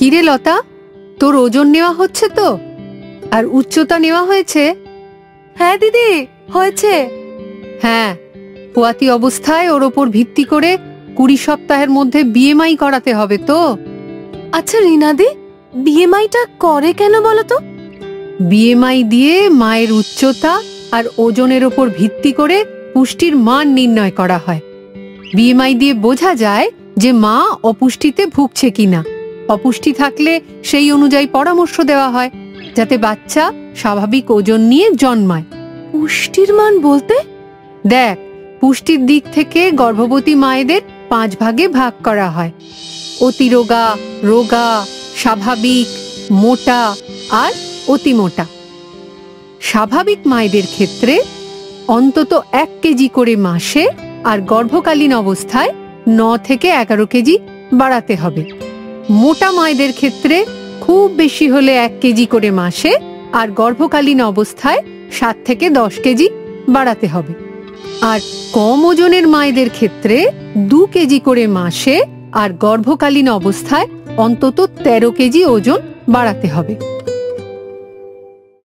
কিরে লতা, তোর ওজন নেওয়া হচ্ছে তো? আর উচ্চতা নেওয়া হয়েছে? হ্যাঁ দিদি, হয়েছে। হ্যাঁ, পোয়াতি অবস্থায় ওর ওপর ভিত্তি করে 20 সপ্তাহের মধ্যে বিএমআই করাতে হবে তো। আচ্ছা রিনাদি, বিএমআইটা করে কেন বলো তো? বিএমআই দিয়ে মায়ের উচ্চতা আর ওজনের ওপর ভিত্তি করে পুষ্টির মান নির্ণয় করা হয়। বিএমআই দিয়ে বোঝা যায় যে মা অপুষ্টিতে ভুগছে কিনা। অপুষ্টি থাকলে সেই অনুযায়ী পরামর্শ দেওয়া হয় যাতে বাচ্চা স্বাভাবিক ওজন নিয়ে jন্মায়। পুষ্টির মান বলতে? দেখ, পুষ্টির দিক থেকে গর্ভবতী মায়েদের 5 ভাগে ভাগ করা হয়: অতিরোগা, রোগা, স্বাভাবিক, মোটা আর অতি মোটা। স্বাভাবিক মায়েদের ক্ষেত্রে অন্তত 1 কেজি করে মাসে আর গর্ভকালীন অবস্থায় 9 থেকে 11 কেজি বাড়াতে হবে। মোটা মায়েদের ক্ষেত্রে খুব বেশি হলে 1 কেজি করে মাসে আর গর্ভকালীন অবস্থায় 7 থেকে 10 কেজি বাড়াতে হবে। আর কম ওজনের মায়েদের ক্ষেত্রে 2 কেজি করে মাসে আর গর্ভকালীন অবস্থায় অন্তত 13 কেজি ওজন বাড়াতে হবে।